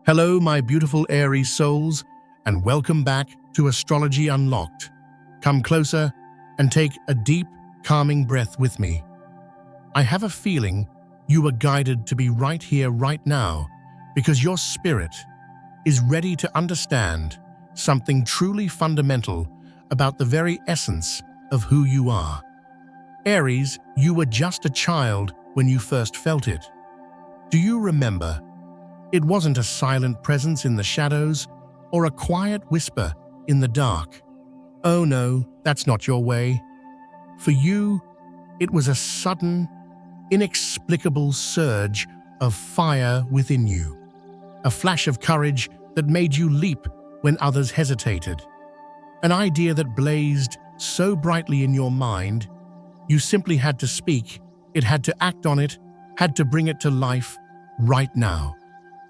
Hello, my beautiful Aries souls, and welcome back to Astrology Unlocked. Come closer and take a deep, calming breath with me. I have a feeling you were guided to be right here, right now, because your spirit is ready to understand something truly fundamental about the very essence of who you are. Aries, you were just a child when you first felt it. Do you remember? It wasn't a silent presence in the shadows or a quiet whisper in the dark. Oh no, that's not your way. For you, it was a sudden, inexplicable surge of fire within you. A flash of courage that made you leap when others hesitated. An idea that blazed so brightly in your mind, you simply had to speak, it had to act on it, had to bring it to life right now.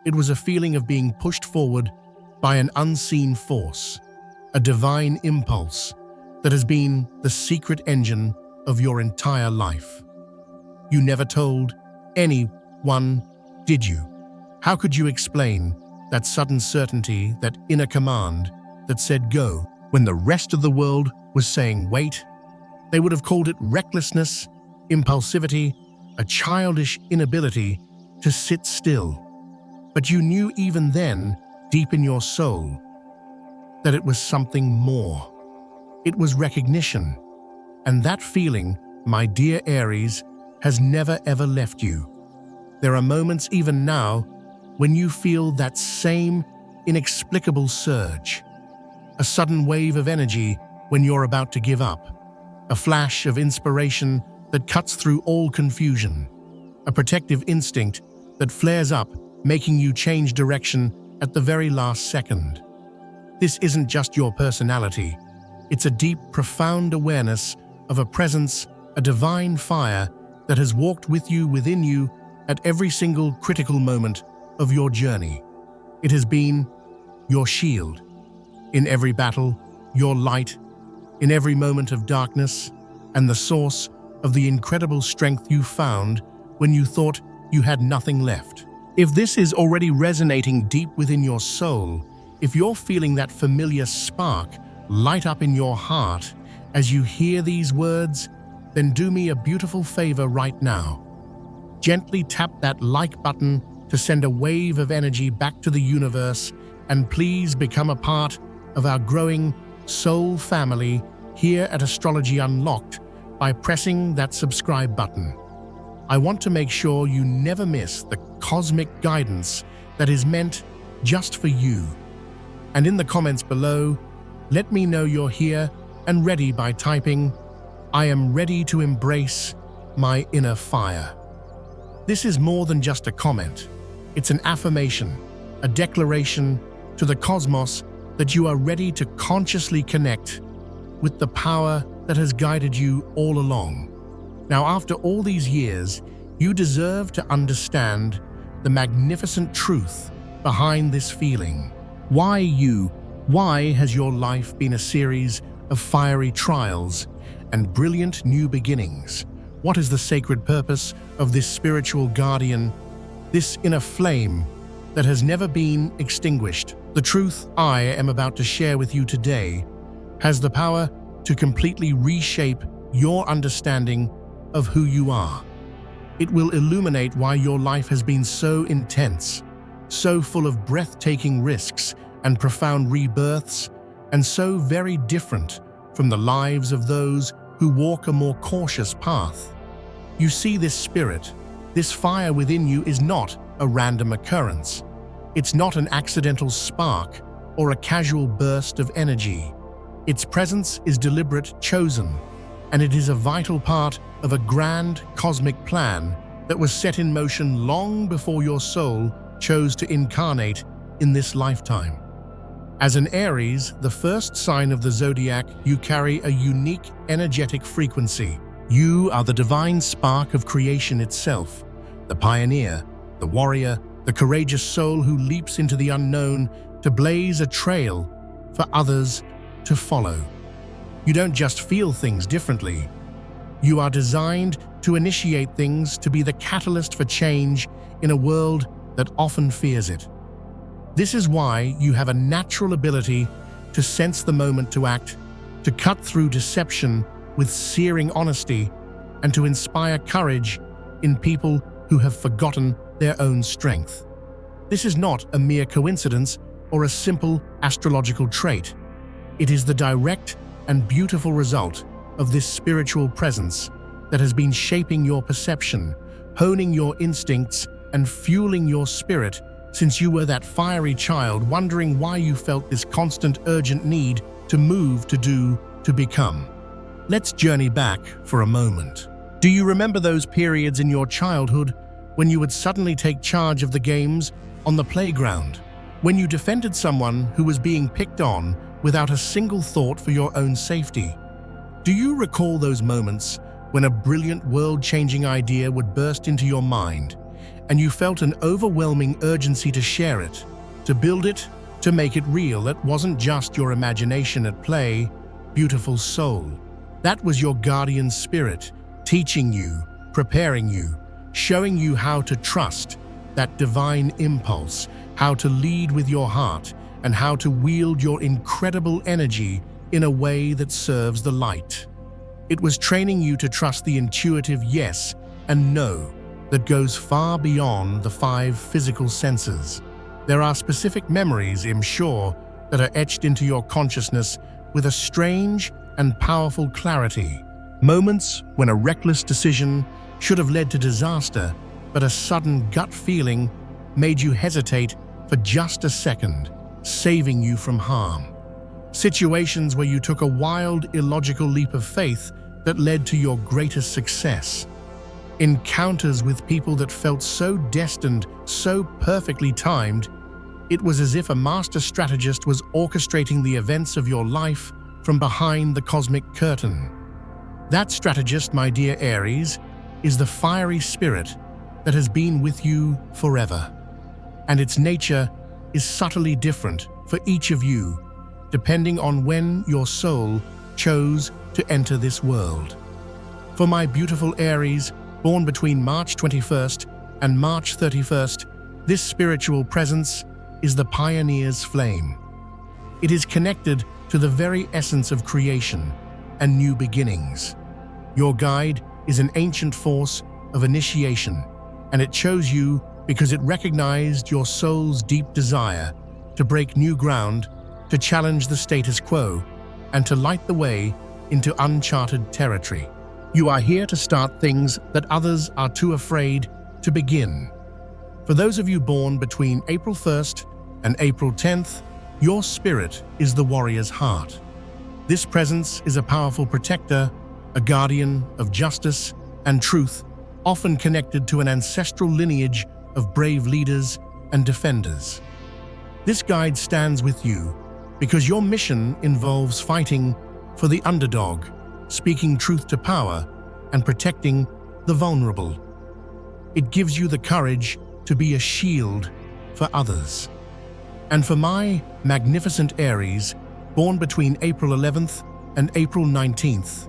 It was a feeling of being pushed forward by an unseen force, a divine impulse that has been the secret engine of your entire life. You never told anyone, did you? How could you explain that sudden certainty, that inner command that said go, when the rest of the world was saying wait? They would have called it recklessness, impulsivity, a childish inability to sit still. But you knew even then, deep in your soul, that it was something more. It was recognition. And that feeling, my dear Aries, has never ever left you. There are moments even now when you feel that same inexplicable surge. A sudden wave of energy when you're about to give up. A flash of inspiration that cuts through all confusion. A protective instinct that flares up, making you change direction at the very last second. This isn't just your personality. It's a deep, profound awareness of a presence, a divine fire that has walked with you, within you, at every single critical moment of your journey. It has been your shield. In every battle, your light. In every moment of darkness, and the source of the incredible strength you found when you thought you had nothing left. If this is already resonating deep within your soul, if you're feeling that familiar spark light up in your heart as you hear these words, then do me a beautiful favor right now. Gently tap that like button to send a wave of energy back to the universe, and please become a part of our growing soul family here at Astrology Unlocked by pressing that subscribe button. I want to make sure you never miss the cosmic guidance that is meant just for you. And in the comments below, let me know you're here and ready by typing, "I am ready to embrace my inner fire." This is more than just a comment. It's an affirmation, a declaration to the cosmos that you are ready to consciously connect with the power that has guided you all along. Now, after all these years, you deserve to understand the magnificent truth behind this feeling. Why you? Why has your life been a series of fiery trials and brilliant new beginnings? What is the sacred purpose of this spiritual guardian, this inner flame that has never been extinguished? The truth I am about to share with you today has the power to completely reshape your understanding of who you are. It will illuminate why your life has been so intense, so full of breathtaking risks and profound rebirths, and so very different from the lives of those who walk a more cautious path. You see, this spirit, this fire within you is not a random occurrence. It's not an accidental spark or a casual burst of energy. Its presence is deliberate, chosen, and it is a vital part of a grand cosmic plan that was set in motion long before your soul chose to incarnate in this lifetime. As an Aries, the first sign of the zodiac, you carry a unique energetic frequency. You are the divine spark of creation itself, the pioneer, the warrior, the courageous soul who leaps into the unknown to blaze a trail for others to follow. You don't just feel things differently. You are designed to initiate things, to be the catalyst for change in a world that often fears it. This is why you have a natural ability to sense the moment to act, to cut through deception with searing honesty, and to inspire courage in people who have forgotten their own strength. This is not a mere coincidence or a simple astrological trait. It is the direct and beautiful result of this spiritual presence that has been shaping your perception, honing your instincts, and fueling your spirit since you were that fiery child wondering why you felt this constant urgent need to move, to do, to become. Let's journey back for a moment. Do you remember those periods in your childhood when you would suddenly take charge of the games on the playground? When you defended someone who was being picked on without a single thought for your own safety? Do you recall those moments when a brilliant, world-changing idea would burst into your mind and you felt an overwhelming urgency to share it, to build it, to make it real? That wasn't just your imagination at play, beautiful soul. That was your guardian spirit, teaching you, preparing you, showing you how to trust that divine impulse, how to lead with your heart, and how to wield your incredible energy in a way that serves the light. It was training you to trust the intuitive yes and no that goes far beyond the 5 physical senses. There are specific memories, I'm sure, that are etched into your consciousness with a strange and powerful clarity. Moments when a reckless decision should have led to disaster, but a sudden gut feeling made you hesitate for just a second, saving you from harm. Situations where you took a wild, illogical leap of faith that led to your greatest success. Encounters with people that felt so destined, so perfectly timed, it was as if a master strategist was orchestrating the events of your life from behind the cosmic curtain. That strategist, my dear Aries, is the fiery spirit that has been with you forever. And its nature is subtly different for each of you, depending on when your soul chose to enter this world. For my beautiful Aries, born between March 21st and March 31st, this spiritual presence is the pioneer's flame. It is connected to the very essence of creation and new beginnings. Your guide is an ancient force of initiation, and it chose you because it recognized your soul's deep desire to break new ground, to challenge the status quo, and to light the way into uncharted territory. You are here to start things that others are too afraid to begin. For those of you born between April 1st and April 10th, your spirit is the warrior's heart. This presence is a powerful protector, a guardian of justice and truth, often connected to an ancestral lineage of brave leaders and defenders. This guide stands with you because your mission involves fighting for the underdog, speaking truth to power, and protecting the vulnerable. It gives you the courage to be a shield for others. And for my magnificent Aries, born between April 11th and April 19th,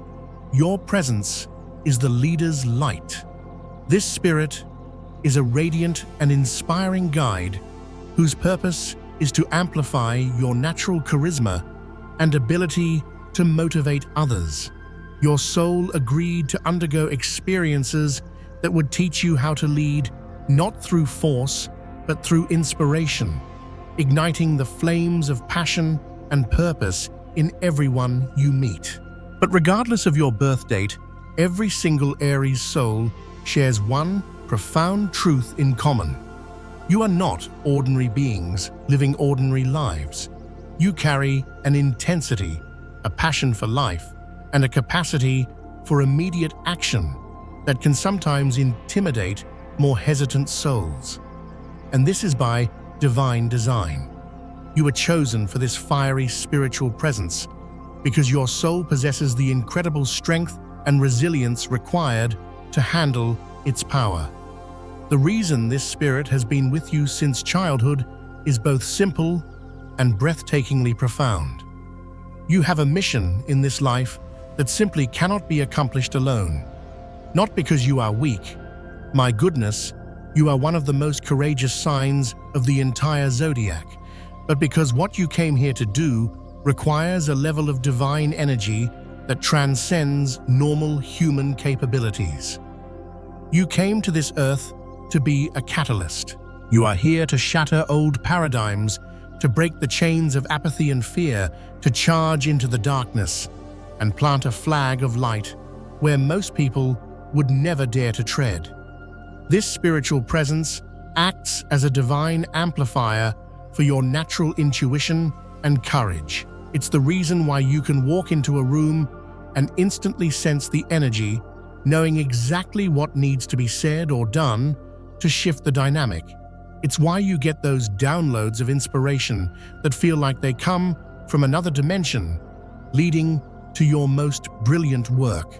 your presence is the leader's light. This spirit is a radiant and inspiring guide whose purpose is to amplify your natural charisma and ability to motivate others. Your soul agreed to undergo experiences that would teach you how to lead not through force, but through inspiration, igniting the flames of passion and purpose in everyone you meet. But regardless of your birth date, every single Aries soul shares one profound truth in common. You are not ordinary beings living ordinary lives. You carry an intensity, a passion for life, and a capacity for immediate action that can sometimes intimidate more hesitant souls. And this is by divine design. You were chosen for this fiery spiritual presence because your soul possesses the incredible strength and resilience required to handle its power. The reason this spirit has been with you since childhood is both simple and breathtakingly profound. You have a mission in this life that simply cannot be accomplished alone. Not because you are weak, my goodness, You are one of the most courageous signs of the entire zodiac, but because what you came here to do requires a level of divine energy that transcends normal human capabilities. You came to this earth to be a catalyst. You are here to shatter old paradigms, to break the chains of apathy and fear, to charge into the darkness and plant a flag of light where most people would never dare to tread. This spiritual presence acts as a divine amplifier for your natural intuition and courage. It's the reason why you can walk into a room and instantly sense the energy, knowing exactly what needs to be said or done to shift the dynamic. It's why you get those downloads of inspiration that feel like they come from another dimension, leading to your most brilliant work.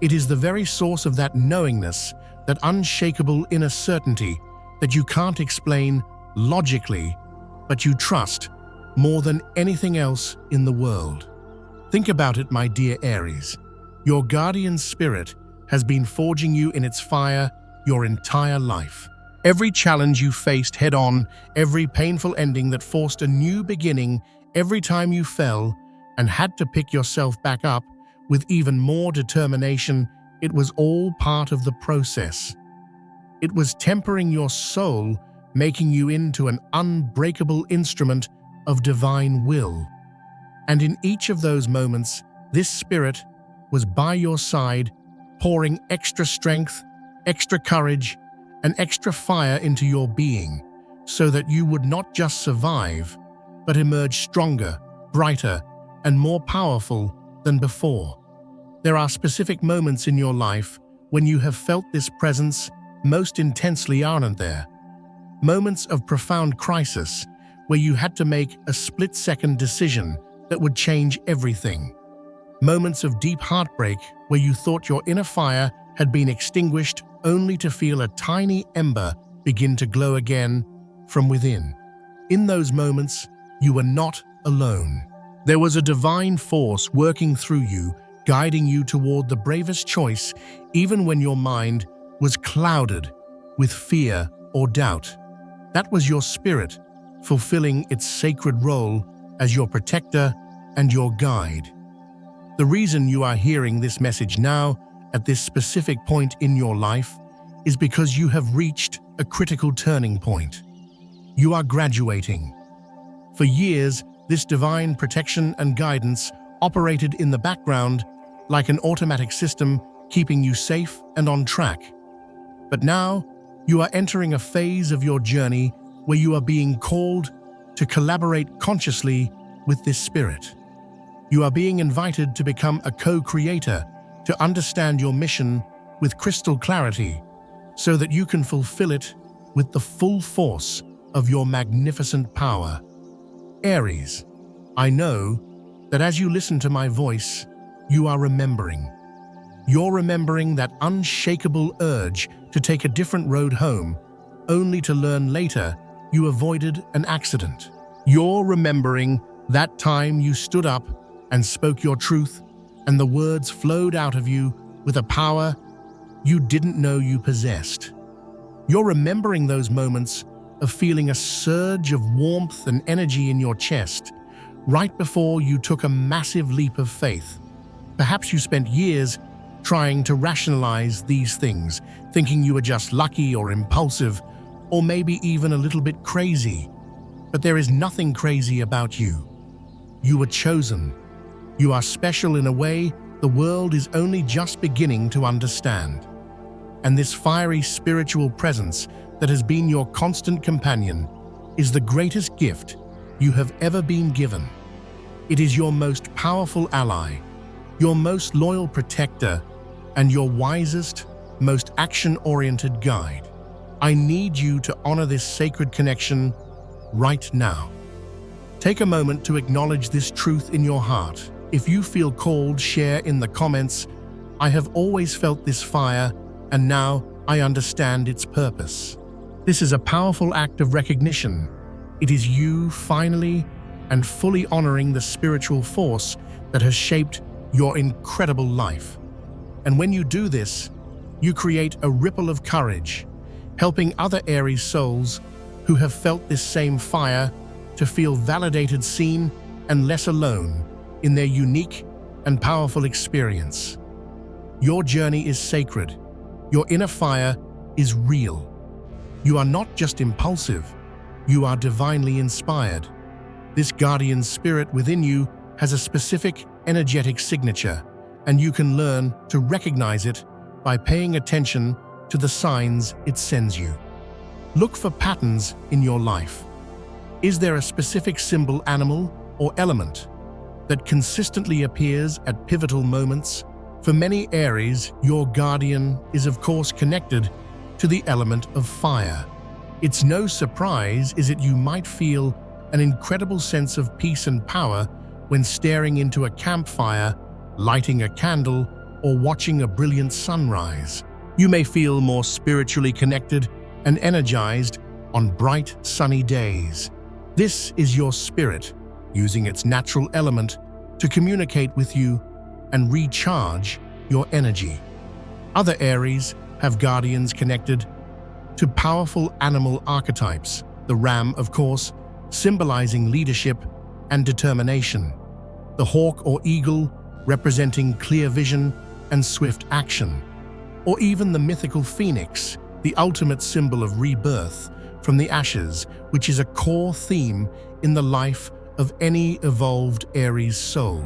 It is the very source of that knowingness, that unshakable inner certainty that you can't explain logically, but you trust more than anything else in the world. Think about it, my dear Aries. Your guardian spirit has been forging you in its fire your entire life. Every challenge you faced head-on, every painful ending that forced a new beginning, every time you fell and had to pick yourself back up with even more determination, it was all part of the process. It was tempering your soul, making you into an unbreakable instrument of divine will. And in each of those moments, this spirit was by your side, pouring extra strength, extra courage, and extra fire into your being, so that you would not just survive, but emerge stronger, brighter, and more powerful than before. There are specific moments in your life when you have felt this presence most intensely, aren't there? Moments of profound crisis where you had to make a split-second decision that would change everything. Moments of deep heartbreak where you thought your inner fire had been extinguished, only to feel a tiny ember begin to glow again from within. In those moments, you were not alone. There was a divine force working through you, guiding you toward the bravest choice, even when your mind was clouded with fear or doubt. That was your spirit, fulfilling its sacred role as your protector and your guide. The reason you are hearing this message now, at this specific point in your life, is because you have reached a critical turning point. You are graduating. For years, this divine protection and guidance operated in the background like an automatic system, keeping you safe and on track. But now, you are entering a phase of your journey where you are being called to collaborate consciously with this spirit. You are being invited to become a co-creator, to understand your mission with crystal clarity, so that you can fulfill it with the full force of your magnificent power. Aries, I know that as you listen to my voice, you are remembering. You're remembering that unshakable urge to take a different road home, only to learn later you avoided an accident. You're remembering that time you stood up and spoke your truth, and the words flowed out of you with a power you didn't know you possessed. You're remembering those moments of feeling a surge of warmth and energy in your chest, right before you took a massive leap of faith. Perhaps you spent years trying to rationalize these things, thinking you were just lucky or impulsive, or maybe even a little bit crazy. But there is nothing crazy about you. You were chosen. You are special in a way the world is only just beginning to understand. And this fiery spiritual presence that has been your constant companion is the greatest gift you have ever been given. It is your most powerful ally, your most loyal protector, and your wisest, most action-oriented guide. I need you to honor this sacred connection right now. Take a moment to acknowledge this truth in your heart. If you feel called, share in the comments, "I have always felt this fire, and now I understand its purpose." This is a powerful act of recognition. It is you finally and fully honoring the spiritual force that has shaped your incredible life. And when you do this, you create a ripple of courage, helping other Aries souls who have felt this same fire to feel validated, seen, and less alone in their unique and powerful experience. Your journey is sacred. Your inner fire is real. You are not just impulsive, you are divinely inspired. This guardian spirit within you has a specific energetic signature, and you can learn to recognize it by paying attention to the signs it sends you. Look for patterns in your life. Is there a specific symbol, animal, or element that consistently appears at pivotal moments? For many Aries, your guardian is of course connected to the element of fire. It's no surprise is that you might feel an incredible sense of peace and power when staring into a campfire, lighting a candle, or watching a brilliant sunrise. You may feel more spiritually connected and energized on bright, sunny days. This is your spirit using its natural element to communicate with you and recharge your energy. Other Aries have guardians connected to powerful animal archetypes, the ram, of course, symbolizing leadership and determination, the hawk or eagle representing clear vision and swift action, or even the mythical phoenix, the ultimate symbol of rebirth from the ashes, which is a core theme in the life of any evolved Aries soul.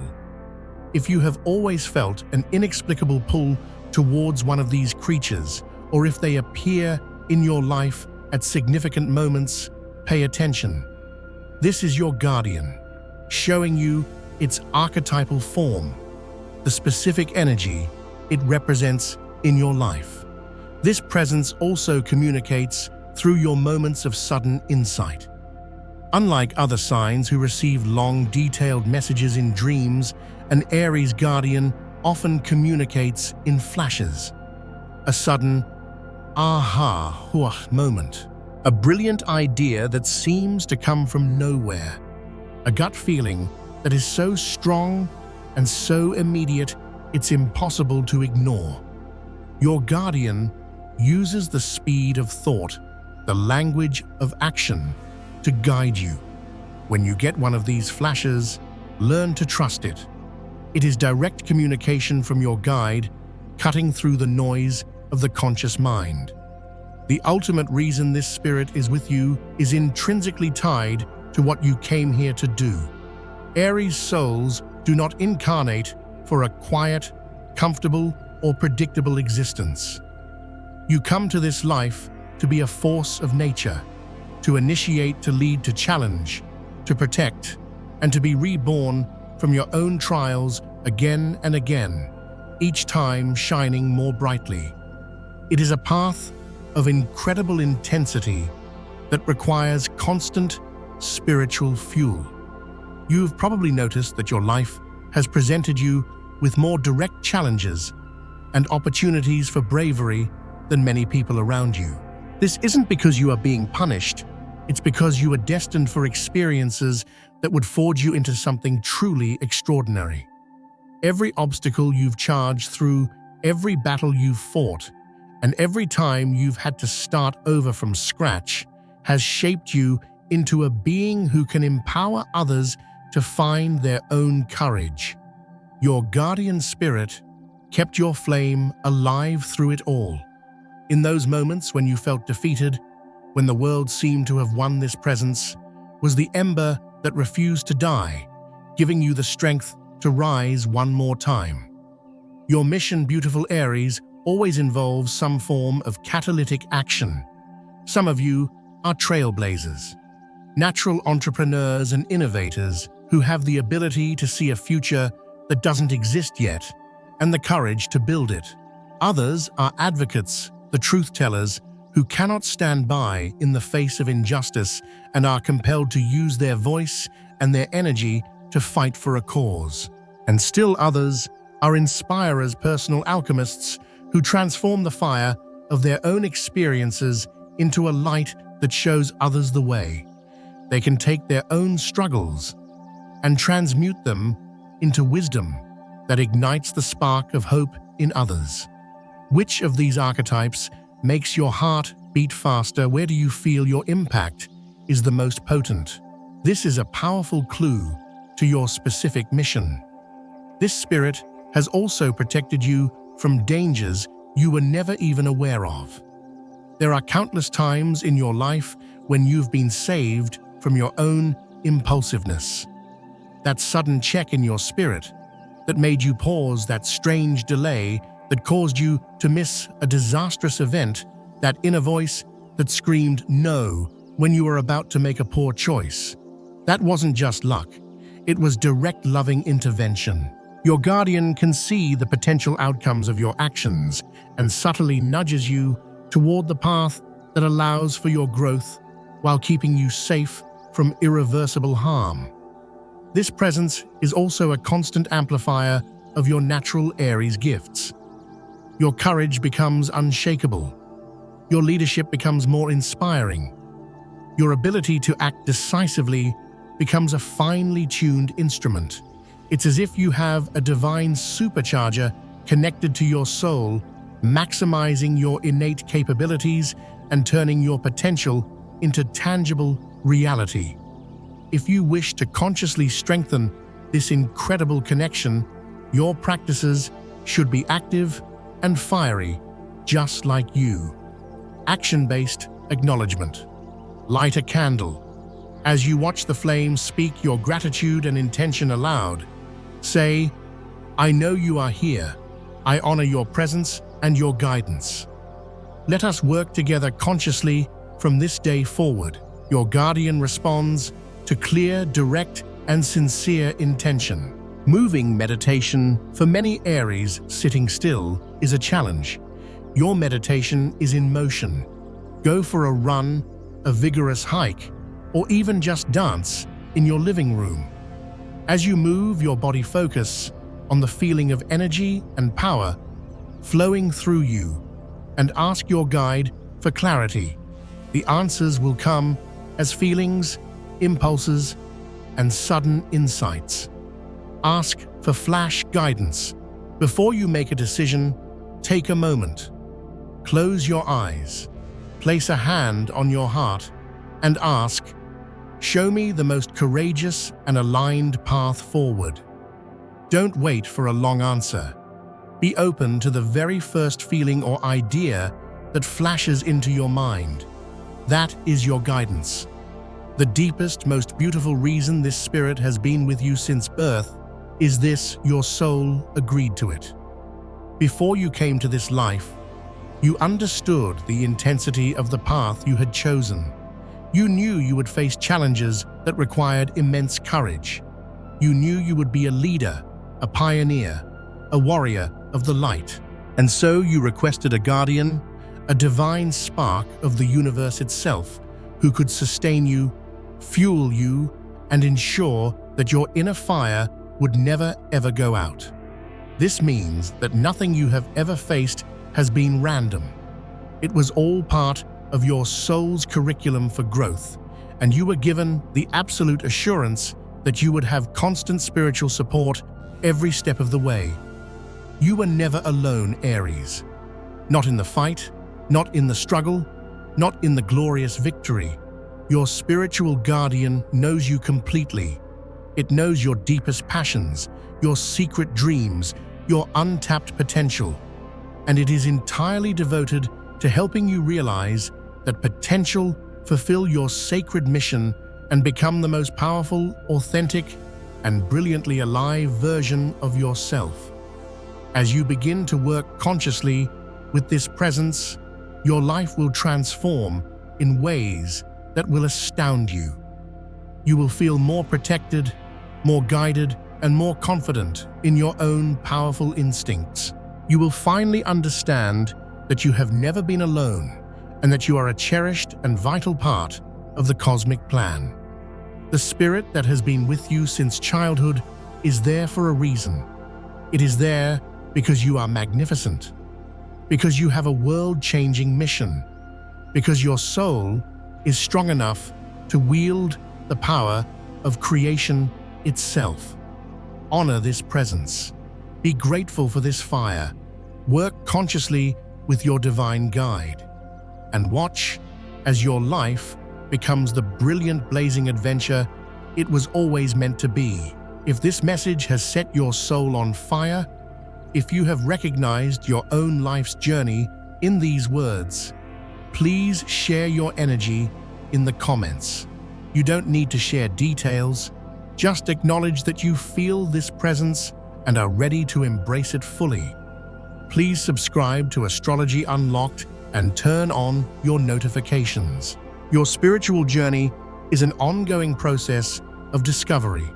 If you have always felt an inexplicable pull towards one of these creatures, or if they appear in your life at significant moments, pay attention. This is your guardian, showing you its archetypal form, the specific energy it represents in your life. This presence also communicates through your moments of sudden insight. Unlike other signs who receive long, detailed messages in dreams, an Aries guardian often communicates in flashes. A sudden aha moment. A brilliant idea that seems to come from nowhere. A gut feeling that is so strong and so immediate it's impossible to ignore. Your guardian uses the speed of thought, the language of action, to guide you. When you get one of these flashes, learn to trust it. It is direct communication from your guide, cutting through the noise of the conscious mind. The ultimate reason this spirit is with you is intrinsically tied to what you came here to do. Aries souls do not incarnate for a quiet, comfortable, or predictable existence. You come to this life to be a force of nature, to initiate, to lead, to challenge, to protect, and to be reborn from your own trials again and again, each time shining more brightly. It is a path of incredible intensity that requires constant spiritual fuel. You've probably noticed that your life has presented you with more direct challenges and opportunities for bravery than many people around you. This isn't because you are being punished, it's because you are destined for experiences that would forge you into something truly extraordinary. Every obstacle you've charged through, every battle you've fought, and every time you've had to start over from scratch has shaped you into a being who can empower others to find their own courage. Your guardian spirit kept your flame alive through it all. In those moments when you felt defeated, when the world seemed to have won, this presence was the ember that refused to die, giving you the strength to rise one more time. Your mission, beautiful Aries, always involves some form of catalytic action. Some of you are trailblazers, natural entrepreneurs and innovators who have the ability to see a future that doesn't exist yet and the courage to build it. Others are advocates, the truth-tellers, who cannot stand by in the face of injustice and are compelled to use their voice and their energy to fight for a cause. And still others are inspirers, personal alchemists, who transform the fire of their own experiences into a light that shows others the way. They can take their own struggles and transmute them into wisdom that ignites the spark of hope in others. Which of these archetypes makes your heart beat faster? Where do you feel your impact is the most potent? This is a powerful clue to your specific mission. This spirit has also protected you from dangers you were never even aware of. There are countless times in your life when you've been saved from your own impulsiveness. That sudden check in your spirit that made you pause, that strange delay that caused you to miss a disastrous event, that inner voice that screamed no when you were about to make a poor choice. That wasn't just luck, it was direct loving intervention. Your guardian can see the potential outcomes of your actions and subtly nudges you toward the path that allows for your growth while keeping you safe from irreversible harm. This presence is also a constant amplifier of your natural Aries gifts. Your courage becomes unshakable. Your leadership becomes more inspiring. Your ability to act decisively becomes a finely tuned instrument. It's as if you have a divine supercharger connected to your soul, maximizing your innate capabilities and turning your potential into tangible reality. If you wish to consciously strengthen this incredible connection, your practices should be active and fiery, just like you. Action-based acknowledgement. Light a candle. As you watch the flames, speak your gratitude and intention aloud. Say, "I know you are here. I honor your presence and your guidance." Let us work together consciously from this day forward. Your guardian responds to clear, direct, and sincere intention. Moving meditation. For many Aries, sitting still is a challenge. Your meditation is in motion. Go for a run, a vigorous hike, or even just dance in your living room. As you move, your body focus on the feeling of energy and power flowing through you, and ask your guide for clarity. The answers will come as feelings, impulses, and sudden insights. Ask for flash guidance. Before you make a decision, take a moment. Close your eyes, place a hand on your heart, and ask, "Show me the most courageous and aligned path forward." Don't wait for a long answer. Be open to the very first feeling or idea that flashes into your mind. That is your guidance. The deepest, most beautiful reason this spirit has been with you since birth is this: your soul agreed to it. Before you came to this life, you understood the intensity of the path you had chosen. You knew you would face challenges that required immense courage. You knew you would be a leader, a pioneer, a warrior of the light. And so you requested a guardian, a divine spark of the universe itself, who could sustain you, fuel you, and ensure that your inner fire would never ever go out. This means that nothing you have ever faced has been random. It was all part of your soul's curriculum for growth, and you were given the absolute assurance that you would have constant spiritual support every step of the way. You were never alone, Aries. Not in the fight, not in the struggle, not in the glorious victory. Your spiritual guardian knows you completely. It knows your deepest passions, your secret dreams, your untapped potential, and it is entirely devoted to helping you realize that potential, fulfill your sacred mission, and become the most powerful, authentic, and brilliantly alive version of yourself. As you begin to work consciously with this presence, your life will transform in ways that will astound you. You will feel more protected, more guided, and more confident in your own powerful instincts. You will finally understand that you have never been alone and that you are a cherished and vital part of the cosmic plan. The spirit that has been with you since childhood is there for a reason. It is there because you are magnificent, because you have a world-changing mission, because your soul is strong enough to wield the power of creation itself. Honor this presence. Be grateful for this fire. Work consciously with your divine guide. and watch as your life becomes the brilliant blazing adventure it was always meant to be. If this message has set your soul on fire, if you have recognized your own life's journey in these words, please share your energy in the comments. You don't need to share details, just acknowledge that you feel this presence and are ready to embrace it fully. Please subscribe to Astrology Unlocked and turn on your notifications. Your spiritual journey is an ongoing process of discovery,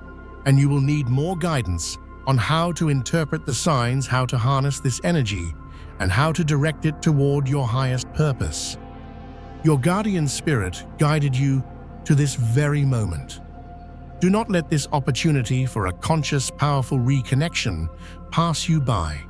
and you will need more guidance on how to interpret the signs, how to harness this energy, and how to direct it toward your highest purpose. Your guardian spirit guided you to this very moment. Do not let this opportunity for a conscious, powerful reconnection pass you by.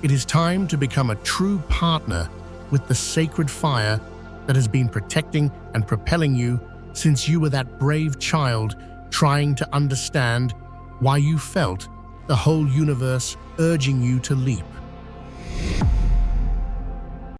It is time to become a true partner with the sacred fire that has been protecting and propelling you since you were that brave child trying to understand why you felt the whole universe urging you to leap.